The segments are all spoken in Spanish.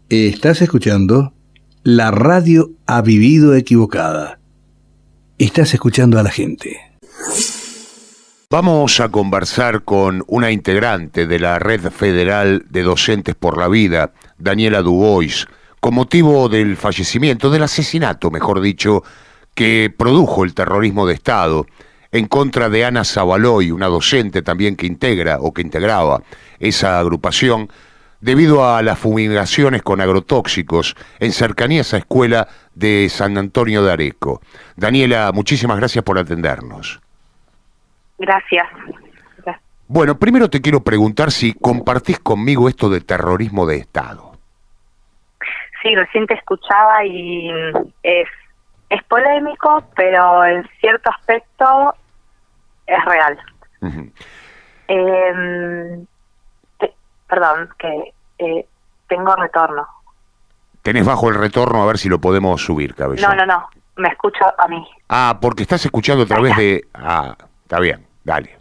Estás escuchando La radio ha vivido equivocada. Estás escuchando a la gente. Vamos a conversar con una integrante de la Red Federal de Docentes por la Vida, Daniela Dubois, con motivo del fallecimiento, del asesinato, mejor dicho, que produjo el terrorismo de Estado en contra de Ana Zavaloy, una docente también que integraba esa agrupación, debido a las fumigaciones con agrotóxicos en cercanías a escuela de San Antonio de Areco. Daniela, muchísimas gracias por atendernos. Gracias. Bueno, primero te quiero preguntar si compartís conmigo esto de terrorismo de Estado. Sí, recién te escuchaba y es polémico, pero en cierto aspecto es real. Uh-huh. Perdón, que tengo retorno. Tenés bajo el retorno, a ver si lo podemos subir, cabezón. No, me escucho a mí. Ah, porque estás escuchando a través de... Ah, está bien, dale.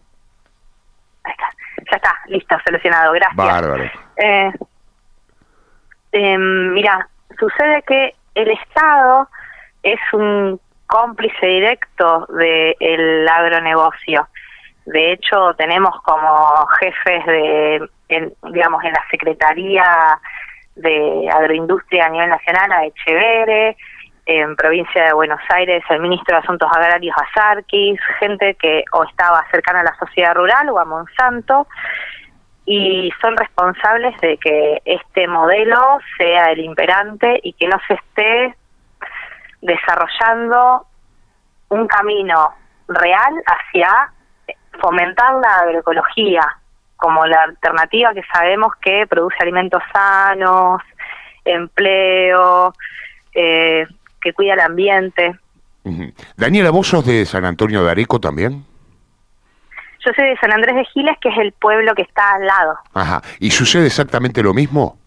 Ahí está. Ya está, listo, solucionado, gracias. Bárbaro. Mira, sucede que el Estado es un cómplice directo del agronegocio. De hecho, tenemos como jefes en la Secretaría de Agroindustria a nivel nacional a Echeverre, en provincia de Buenos Aires el ministro de Asuntos Agrarios a Sarkis, gente que o estaba cercana a la sociedad rural o a Monsanto, y son responsables de que este modelo sea el imperante y que no se esté desarrollando un camino real hacia fomentar la agroecología como la alternativa que sabemos que produce alimentos sanos, empleo, que cuida el ambiente. Uh-huh. Daniela, ¿vos sos de San Antonio de Areco también? Yo soy de San Andrés de Giles, que es el pueblo que está al lado. Ajá. ¿Y sucede exactamente lo mismo?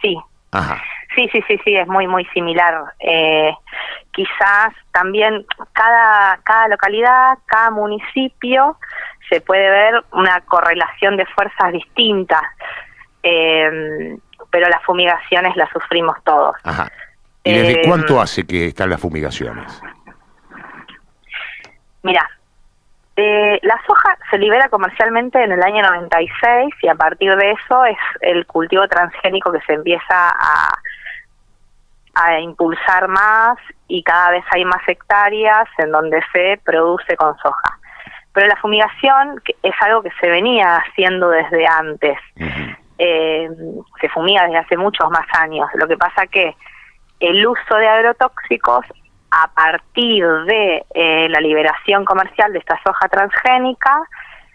Sí. Ajá. Sí, es muy similar. Quizás también cada localidad, cada municipio, se puede ver una correlación de fuerzas distintas, pero las fumigaciones las sufrimos todos. Ajá. ¿Y desde cuánto hace que están las fumigaciones? Mira, la soja se libera comercialmente en el año 96 y a partir de eso es el cultivo transgénico que se empieza a impulsar más y cada vez hay más hectáreas en donde se produce con soja. Pero la fumigación es algo que se venía haciendo desde antes. Uh-huh. Se fumiga desde hace muchos más años. Lo que pasa que el uso de agrotóxicos a partir de la liberación comercial de esta soja transgénica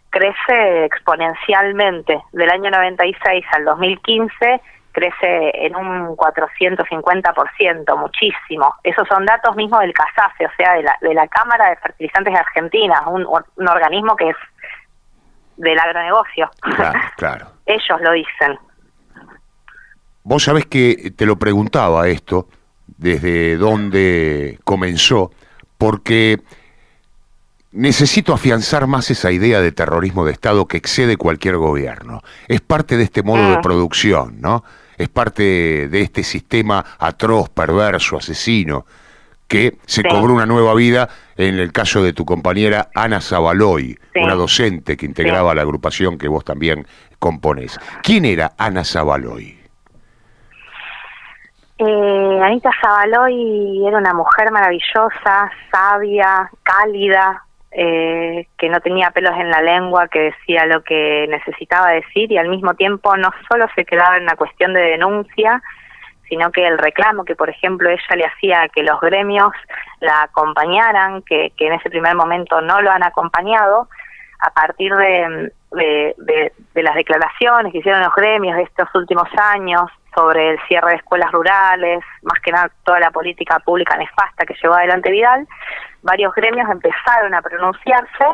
crece exponencialmente. Del año 96 al 2015 crece en un 450%, muchísimo. Esos son datos mismos del CASAFE, o sea, de la Cámara de Fertilizantes de Argentina, un organismo que es del agronegocio. Claro. Ellos lo dicen. Vos sabés que te lo preguntaba esto, desde dónde comenzó, porque necesito afianzar más esa idea de terrorismo de Estado que excede cualquier gobierno. Es parte de este modo de producción, ¿no? Es parte de este sistema atroz, perverso, asesino, que se cobró una nueva vida en el caso de tu compañera Ana Zavaloy, una docente que integraba la agrupación que vos también componés. ¿Quién era Ana Zavaloy? Anita Zavaloy era una mujer maravillosa, sabia, cálida, que no tenía pelos en la lengua, que decía lo que necesitaba decir y al mismo tiempo no solo se quedaba en una cuestión de denuncia, sino que el reclamo que, por ejemplo, ella le hacía a que los gremios la acompañaran, que en ese primer momento no lo han acompañado, a partir de las declaraciones que hicieron los gremios de estos últimos años sobre el cierre de escuelas rurales, más que nada toda la política pública nefasta que llevó adelante Vidal, varios gremios empezaron a pronunciarse.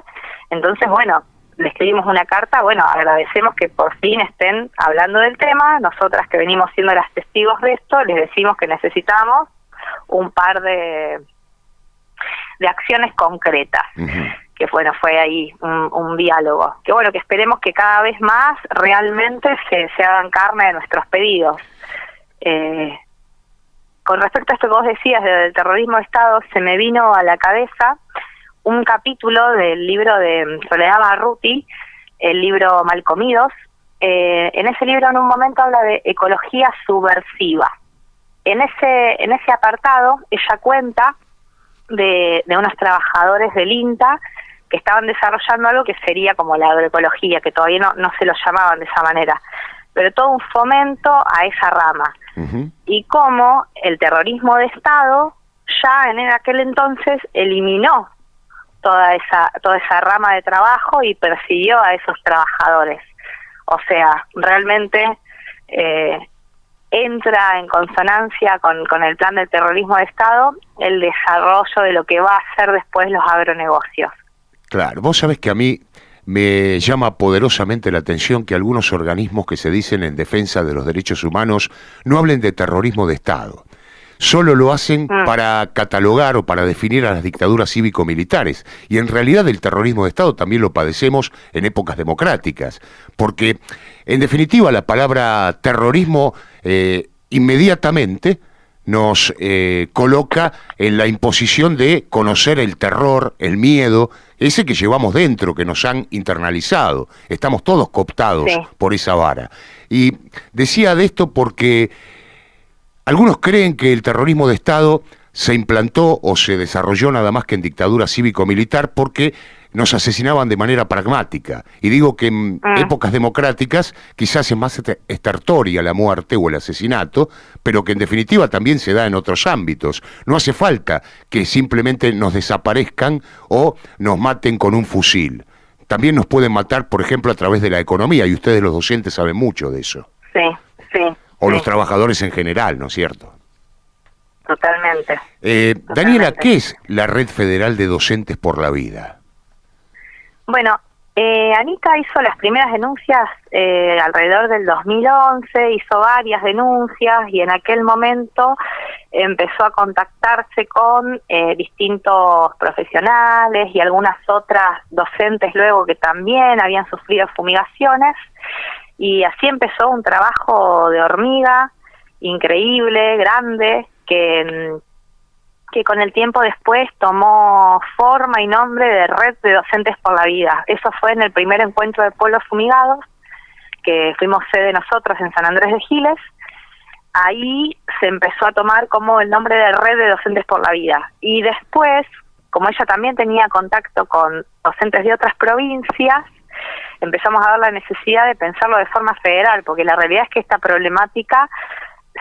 Entonces, bueno, le escribimos una carta, agradecemos que por fin estén hablando del tema. Nosotras que venimos siendo las testigos de esto, les decimos que necesitamos un par de acciones concretas. Uh-huh. Que fue ahí un diálogo. Que que esperemos que cada vez más realmente se hagan carne de nuestros pedidos. Con respecto a esto que vos decías del terrorismo de Estado, se me vino a la cabeza un capítulo del libro de Soledad Barruti, el libro Malcomidos. En ese libro en un momento habla de ecología subversiva. En ese apartado ella cuenta de unos trabajadores del INTA que estaban desarrollando algo que sería como la agroecología, que todavía no se lo llamaban de esa manera, pero todo un fomento a esa rama. Ujú. Y cómo el terrorismo de Estado ya en aquel entonces eliminó toda esa rama de trabajo y persiguió a esos trabajadores. O sea, realmente entra en consonancia con el plan del terrorismo de Estado el desarrollo de lo que va a ser después los agronegocios. Claro, vos sabés que a mí me llama poderosamente la atención que algunos organismos que se dicen en defensa de los derechos humanos no hablen de terrorismo de Estado. Solo lo hacen para catalogar o para definir a las dictaduras cívico-militares. Y en realidad el terrorismo de Estado también lo padecemos en épocas democráticas. Porque, en definitiva, la palabra terrorismo inmediatamente nos coloca en la imposición de conocer el terror, el miedo, ese que llevamos dentro, que nos han internalizado. Estamos todos cooptados por esa vara. Y decía de esto porque algunos creen que el terrorismo de Estado se implantó o se desarrolló nada más que en dictadura cívico-militar porque nos asesinaban de manera pragmática. Y digo que en épocas democráticas quizás es más estertoria la muerte o el asesinato, pero que en definitiva también se da en otros ámbitos. No hace falta que simplemente nos desaparezcan o nos maten con un fusil. También nos pueden matar, por ejemplo, a través de la economía, y ustedes los docentes saben mucho de eso. Sí. O los trabajadores en general, ¿no es cierto? Totalmente. Daniela, ¿qué es la Red Federal de Docentes por la Vida? Bueno, Anita hizo las primeras denuncias alrededor del 2011, hizo varias denuncias y en aquel momento empezó a contactarse con distintos profesionales y algunas otras docentes luego que también habían sufrido fumigaciones. Y así empezó un trabajo de hormiga increíble, grande, que con el tiempo después tomó forma y nombre de Red de Docentes por la Vida. Eso fue en el primer encuentro de pueblos fumigados, que fuimos sede nosotros en San Andrés de Giles. Ahí se empezó a tomar como el nombre de Red de Docentes por la Vida. Y después, como ella también tenía contacto con docentes de otras provincias, empezamos a ver la necesidad de pensarlo de forma federal, porque la realidad es que esta problemática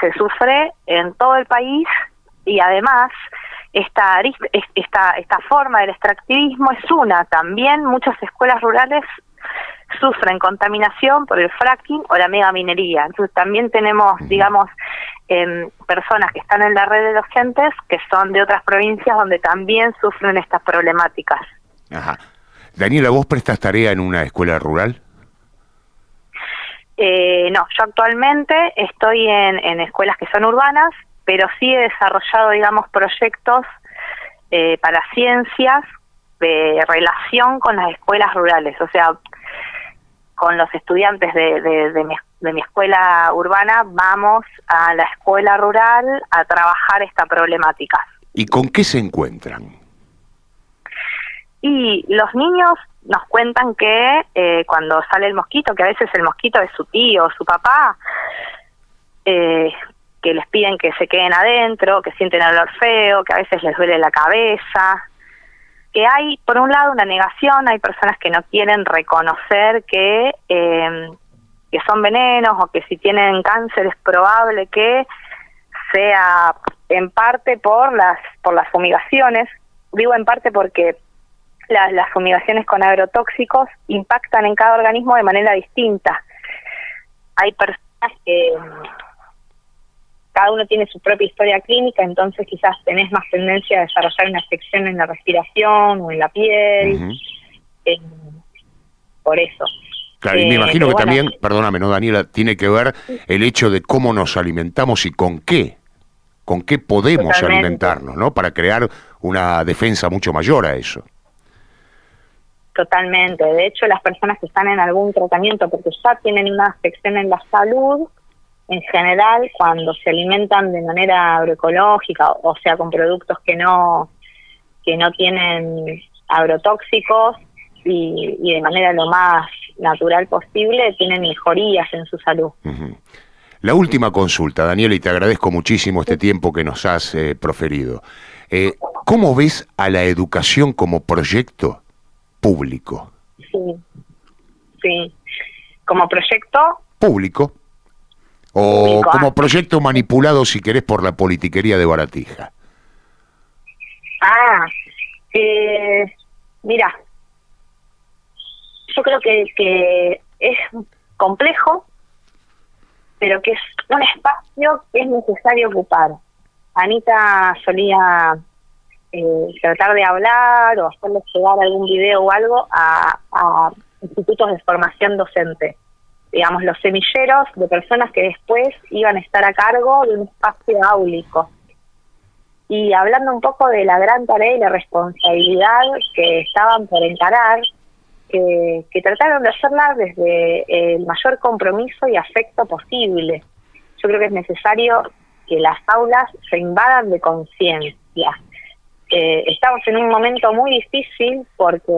se sufre en todo el país y además esta forma del extractivismo es una. También muchas escuelas rurales sufren contaminación por el fracking o la megaminería. Entonces también tenemos, digamos, personas que están en la red de docentes que son de otras provincias donde también sufren estas problemáticas. Ajá. Daniela, ¿vos prestas tarea en una escuela rural? No, yo actualmente estoy en escuelas que son urbanas, pero sí he desarrollado, digamos, proyectos para ciencias de relación con las escuelas rurales, o sea, con los estudiantes de mi escuela urbana vamos a la escuela rural a trabajar esta problemática. ¿Y con qué se encuentran? Y los niños nos cuentan que cuando sale el mosquito, que a veces el mosquito es su tío o su papá, que les piden que se queden adentro, que sienten olor feo, que a veces les duele la cabeza, que hay, por un lado, una negación, hay personas que no quieren reconocer que son venenos o que si tienen cáncer es probable que sea en parte por las fumigaciones. Digo en parte porque las fumigaciones con agrotóxicos impactan en cada organismo de manera distinta. Hay personas que cada uno tiene su propia historia clínica, entonces quizás tenés más tendencia a desarrollar una afección en la respiración o en la piel, por eso. Claro, y me imagino que también, perdóname, ¿no, Daniela? Tiene que ver el hecho de cómo nos alimentamos y con qué podemos alimentarnos, ¿no? Para crear una defensa mucho mayor a eso. Totalmente. De hecho, las personas que están en algún tratamiento porque ya tienen una afección en la salud, en general, cuando se alimentan de manera agroecológica, o sea, con productos que no tienen agrotóxicos y de manera lo más natural posible, tienen mejorías en su salud. Uh-huh. La última consulta, Daniela, y te agradezco muchísimo este tiempo que nos has proferido. ¿Cómo ves a la educación como proyecto público? Sí. ¿Como proyecto? Público. O como proyecto manipulado, si querés, por la politiquería de Baratija. Mira, yo creo que es complejo, pero que es un espacio que es necesario ocupar. Anita solía tratar de hablar o hacerle llegar algún video o algo a institutos de formación docente, digamos, los semilleros de personas que después iban a estar a cargo de un espacio áulico. Y hablando un poco de la gran tarea y la responsabilidad que estaban por encarar, que trataron de hacerla desde el mayor compromiso y afecto posible. Yo creo que es necesario que las aulas se invadan de conciencia. Estamos en un momento muy difícil porque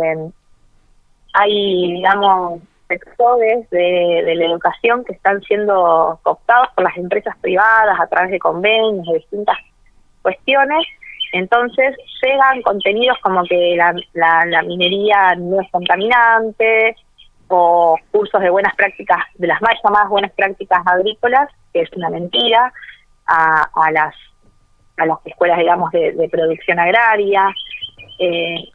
hay, digamos, sectores de la educación que están siendo cooptados por las empresas privadas a través de convenios, de distintas cuestiones. Entonces llegan contenidos como que la minería no es contaminante, o cursos de buenas prácticas, de las más llamadas buenas prácticas agrícolas, que es una mentira, a las escuelas, digamos, de producción agraria.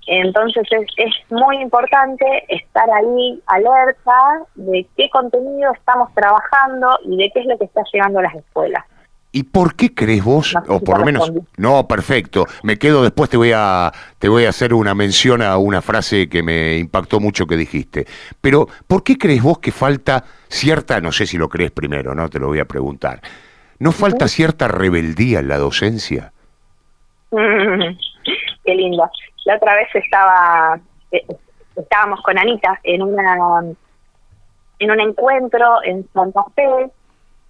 Entonces es muy importante estar ahí alerta de qué contenido estamos trabajando y de qué es lo que está llegando a las escuelas. ¿Y por qué crees vos, No sé o si por lo menos, respondí. no, perfecto, me quedo después, te voy a hacer una mención a una frase que me impactó mucho que dijiste, pero ¿por qué crees vos que falta cierta, no sé si lo crees primero, no te lo voy a preguntar, ¿no falta cierta rebeldía en la docencia? Qué lindo. La otra vez estábamos con Anita en un encuentro en Santa Fe,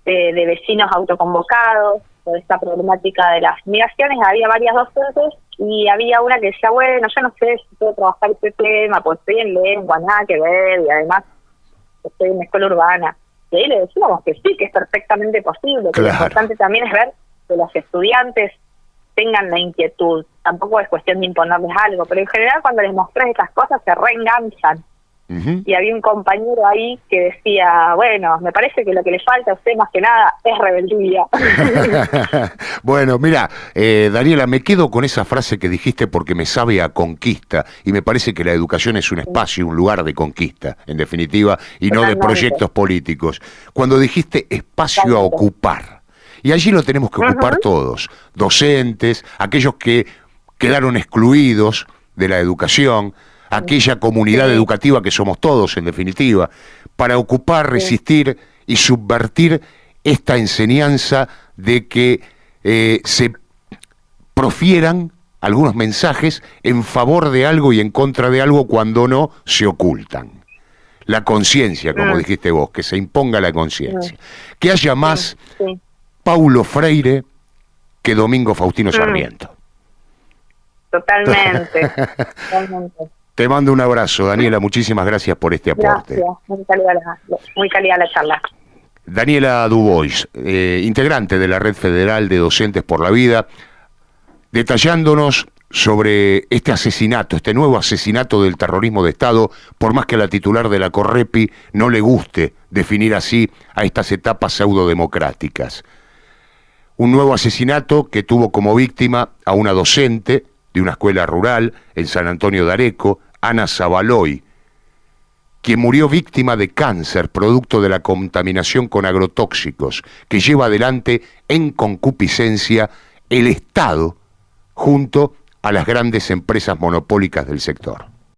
de vecinos autoconvocados por esta problemática de las migraciones. Había varias docentes y había una que decía, bueno, yo no sé si puedo trabajar este tema, pues estoy en lengua, nada que ver, y además estoy en una escuela urbana. Y ahí le decíamos que sí, que es perfectamente posible, que Claro. lo importante también es ver que los estudiantes tengan la inquietud. Tampoco es cuestión de imponerles algo, pero en general cuando les mostrás estas cosas se reenganchan. Uh-huh. Y había un compañero ahí que decía, bueno, me parece que lo que le falta a usted más que nada es rebeldía. Bueno, mira, Daniela, me quedo con esa frase que dijiste porque me sabe a conquista y me parece que la educación es un espacio, un lugar de conquista, en definitiva, y no de Totalmente. proyectos políticos. Cuando dijiste espacio a Totalmente. ocupar, y allí lo tenemos que ocupar todos, docentes, aquellos que quedaron excluidos de la educación, aquella comunidad educativa que somos todos, en definitiva, para ocupar, resistir y subvertir esta enseñanza de que se profieran algunos mensajes en favor de algo y en contra de algo cuando no se ocultan. La conciencia, como dijiste vos, que se imponga la conciencia. Que haya más Paulo Freire que Domingo Faustino Sarmiento. Totalmente. Totalmente. Te mando un abrazo, Daniela, muchísimas gracias por este aporte. Gracias, muy cálida la charla. Daniela Dubois, integrante de la Red Federal de Docentes por la Vida, detallándonos sobre este asesinato, este nuevo asesinato del terrorismo de Estado, por más que a la titular de la Correpi no le guste definir así a estas etapas pseudodemocráticas. Un nuevo asesinato que tuvo como víctima a una docente de una escuela rural en San Antonio de Areco, Ana Zabaloy, quien murió víctima de cáncer producto de la contaminación con agrotóxicos que lleva adelante en concupiscencia el Estado junto a las grandes empresas monopólicas del sector.